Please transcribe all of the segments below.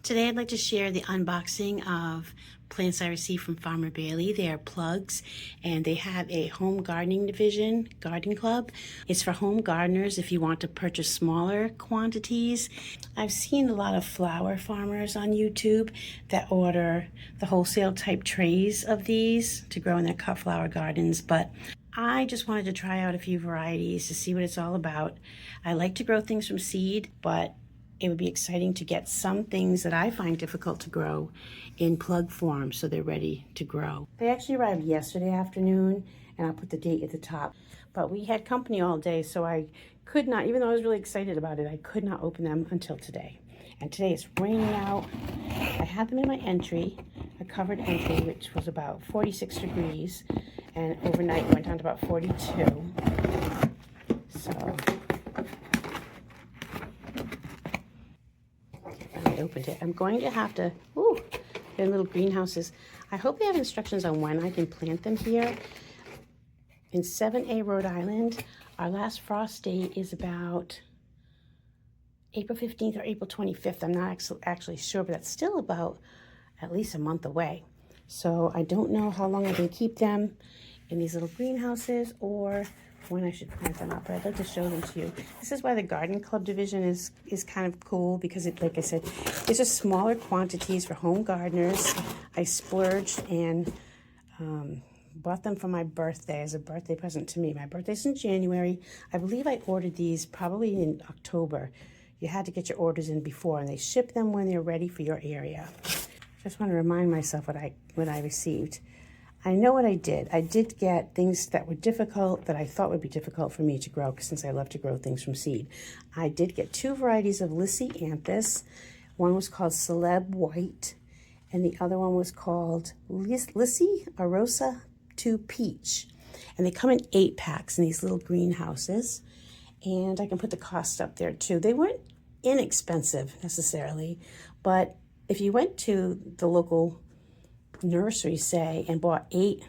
Today I'd like to share the unboxing of plants I received from Farmer Bailey. They are plugs, and they have a home gardening division, garden club. It's for home gardeners if you want to purchase smaller quantities. I've seen a lot of flower farmers on YouTube that order the wholesale type trays of these to grow in their cut flower gardens, but I just wanted to try out a few varieties to see what it's all about. I like to grow things from seed, but it would be exciting to get some things that I find difficult to grow in plug form so they're ready to grow. They actually arrived yesterday afternoon, and I'll put the date at the top. But we had company all day, so I could not, even though I was really excited about it, I could not open them until today. And today it's raining out. I had them in my entry, a covered entry, which was about 46 degrees, and overnight went down to about 42. So I opened it. I'm going to have to, they're little greenhouses. I hope they have instructions on when I can plant them here. In 7A Rhode Island, our last frost date is about April 15th or April 25th. I'm not actually sure, but that's still about at least a month away. So I don't know how long I can keep them in these little greenhouses or when I should plant them up, but I'd like to show them to you. This is why the garden club division is kind of cool, because it, like I said, it's just smaller quantities for home gardeners. I splurged and bought them for my birthday as a birthday present to me. My birthday's in January. I believe I ordered these probably in October. You had to get your orders in before, and they ship them when they're ready for your area. Just want to remind myself what I received. I know what I did. I did get things that were difficult, that I thought would be difficult for me to grow, since I love to grow things from seed. I did get two varieties of Lisianthus. One was called Celeb White, and the other one was called Lissy Arosa 2 Peach. And they come in 8 packs in these little greenhouses. And I can put the cost up there too. They weren't inexpensive necessarily, but if you went to the local nursery, say, and bought 8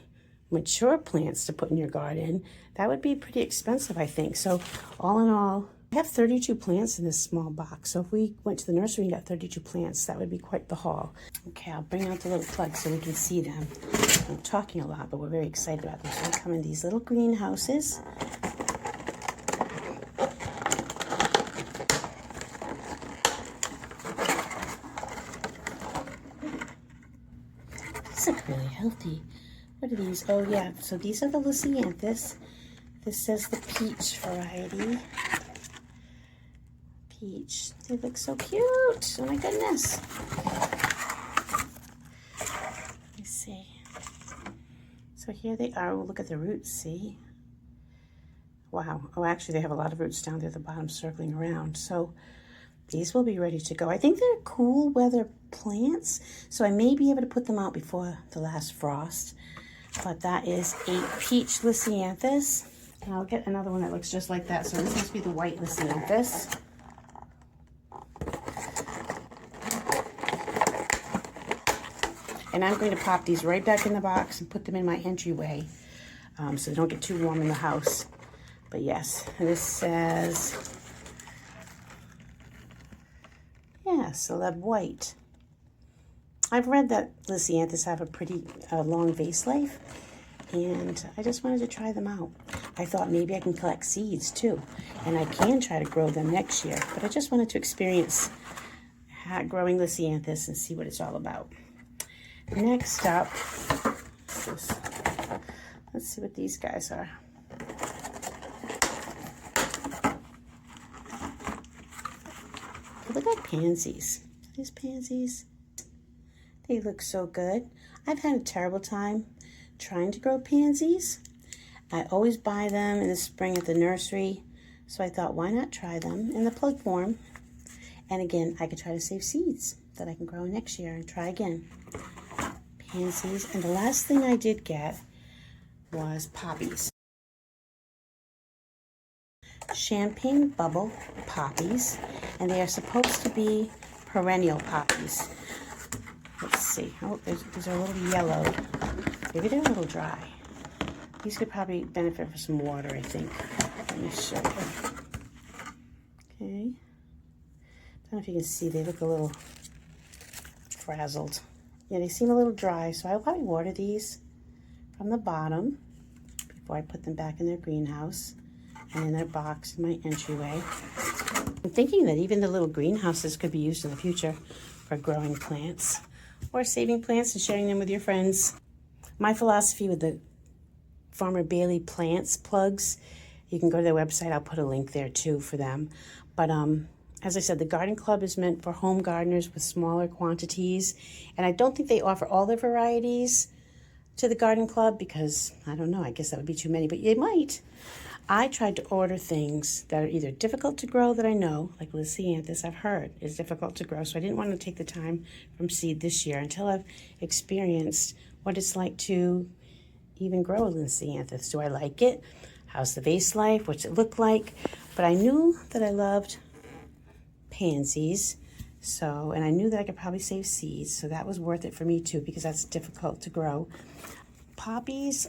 mature plants to put in your garden, that would be pretty expensive, I think. So all in all, I have 32 plants in this small box. So if we went to the nursery and got 32 plants, that would be quite the haul. Okay, I'll bring out the little plugs so we can see them. I'm talking a lot, but we're very excited about them. So they come in these little greenhouses. These look really healthy. What are these? Oh yeah, so these are the Lisianthus. This says the peach variety. Peach. They look so cute. Oh my goodness. Let me see. So here they are. Oh, look at the roots, see? Wow. Oh, actually they have a lot of roots down there at the bottom circling around. So these will be ready to go. I think they're cool weather plants, so I may be able to put them out before the last frost. But that is a peach Lisianthus. And I'll get another one that looks just like that. So this must be the white Lisianthus. And I'm going to pop these right back in the box and put them in my entryway so they don't get too warm in the house. But yes, this says, yeah, Celeb White. I've read that Lisianthus have a pretty long vase life, and I just wanted to try them out. I thought maybe I can collect seeds too, and I can try to grow them next year, but I just wanted to experience growing Lisianthus and see what it's all about. Next up, let's see what these guys are. They look like pansies. Are these pansies? They look so good. I've had a terrible time trying to grow pansies. I always buy them in the spring at the nursery, so I thought, why not try them in the plug form? And again, I could try to save seeds that I can grow next year and try again. Pansies. And the last thing I did get was poppies. Champagne bubble poppies, and they are supposed to be perennial poppies. Let's see. Oh, these are a little yellow. Maybe they're a little dry. These could probably benefit from some water, I think. Let me show you. Okay. I don't know if you can see, they look a little frazzled. Yeah, they seem a little dry, so I'll probably water these from the bottom before I put them back in their greenhouse and in their box in my entryway. I'm thinking that even the little greenhouses could be used in the future for growing plants or saving plants and sharing them with your friends. My philosophy with the Farmer Bailey plants plugs, you can go to their website. I'll put a link there too for them. But as I said, the garden club is meant for home gardeners with smaller quantities. And I don't think they offer all their varieties to the garden club because, I don't know, I guess that would be too many, but they might. I tried to order things that are either difficult to grow that I know, like Lisianthus, I've heard is difficult to grow. So I didn't want to take the time from seed this year until I've experienced what it's like to even grow a Lisianthus. Do I like it? How's the vase life? What's it look like? But I knew that I loved Pansies. So, and I knew that I could probably save seeds. So that was worth it for me too, because that's difficult to grow. Poppies,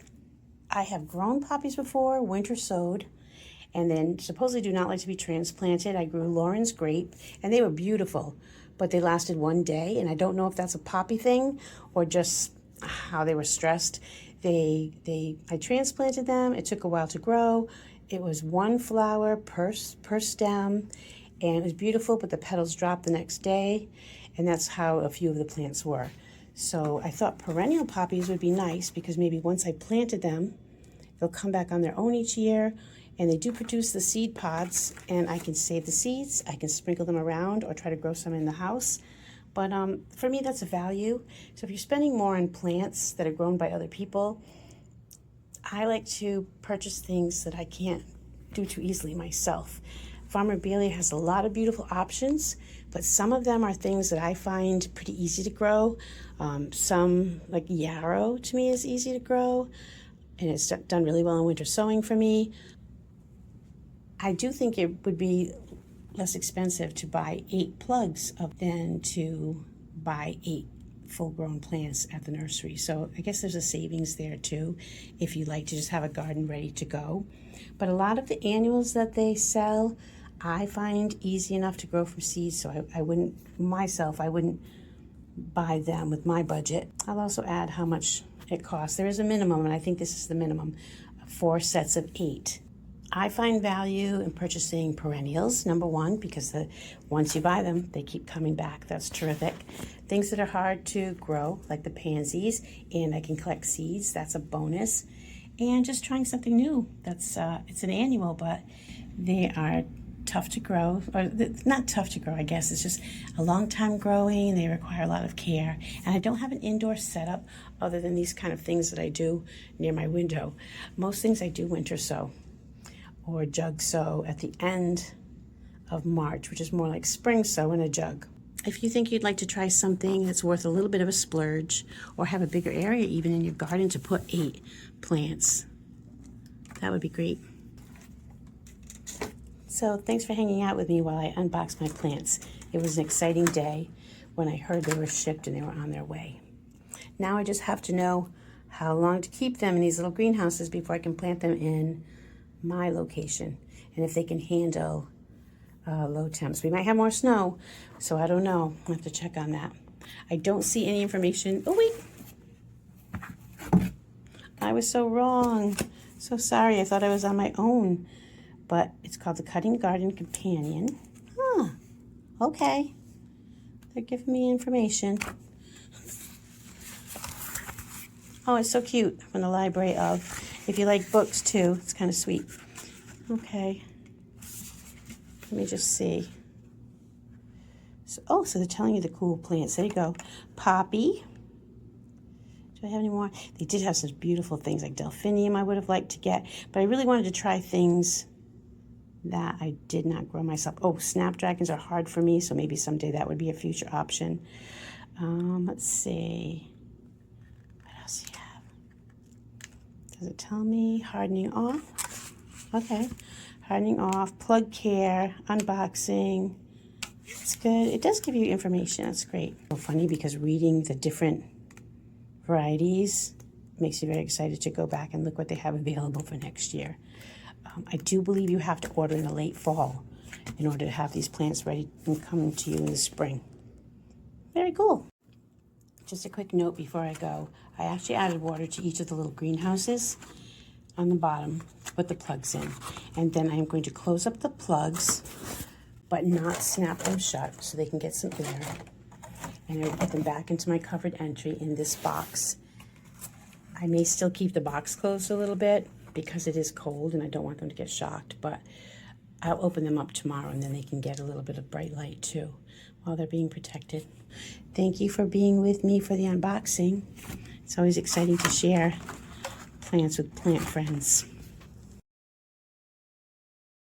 I have grown poppies before, winter sowed, and then supposedly do not like to be transplanted. I grew Lauren's grape, and they were beautiful, but they lasted one day, and I don't know if that's a poppy thing or just how they were stressed. I transplanted them. It took a while to grow. It was one flower per stem, and it was beautiful, but the petals dropped the next day, and that's how a few of the plants were. So I thought perennial poppies would be nice because maybe once I planted them, they'll come back on their own each year, and they do produce the seed pods, and I can save the seeds. I can sprinkle them around or try to grow some in the house. But for me, that's a value. So if you're spending more on plants that are grown by other people, I like to purchase things that I can't do too easily myself. Farmer Bailey has a lot of beautiful options, but some of them are things that I find pretty easy to grow. Some, like yarrow, to me is easy to grow, and it's done really well in winter sowing for me. I do think it would be less expensive to buy 8 plugs than to buy 8 full-grown plants at the nursery. So I guess there's a savings there too if you like to just have a garden ready to go. But a lot of the annuals that they sell, I find easy enough to grow from seeds, so I wouldn't buy them with my budget. I'll also add how much it costs. There is a minimum, and I think this is the minimum, 4 sets of 8. I find value in purchasing perennials, number one, because once you buy them, they keep coming back. That's terrific. Things that are hard to grow, like the pansies, and I can collect seeds. That's a bonus. And just trying something new. It's an annual, but they are tough to grow, or not tough to grow, I guess. It's just a long time growing. They require a lot of care. And I don't have an indoor setup other than these kind of things that I do near my window. Most things I do winter sow or jug sow at the end of March, which is more like spring sow in a jug. If you think you'd like to try something that's worth a little bit of a splurge or have a bigger area even in your garden to put 8 plants, that would be great. So thanks for hanging out with me while I unboxed my plants. It was an exciting day when I heard they were shipped and they were on their way. Now I just have to know how long to keep them in these little greenhouses before I can plant them in my location, and if they can handle low temps. We might have more snow, so I don't know. I'll have to check on that. I don't see any information. Oh wait, I was so wrong. So sorry, I thought I was on my own. But it's called the Cutting Garden Companion. Huh, okay. They're giving me information. Oh, it's so cute, from the library of. If you like books too, it's kind of sweet. Okay. Let me just see. So they're telling you the cool plants. There you go. Poppy. Do I have any more? They did have such beautiful things like delphinium I would have liked to get, but I really wanted to try things that I did not grow myself. Oh, snapdragons are hard for me, so maybe someday that would be a future option. Let's see. What else do you have? Does it tell me? Hardening off. Okay. Hardening off, plug care, unboxing. It's good. It does give you information. That's great. So funny because reading the different varieties makes you very excited to go back and look what they have available for next year. I do believe you have to order in the late fall in order to have these plants ready and come to you in the spring. Very cool. Just a quick note before I go. I actually added water to each of the little greenhouses on the bottom to put the plugs in. And then I'm going to close up the plugs, but not snap them shut so they can get some air. And I put them back into my covered entry in this box. I may still keep the box closed a little bit because it is cold and I don't want them to get shocked, but I'll open them up tomorrow and then they can get a little bit of bright light too while they're being protected. Thank you for being with me for the unboxing. It's always exciting to share plants with plant friends.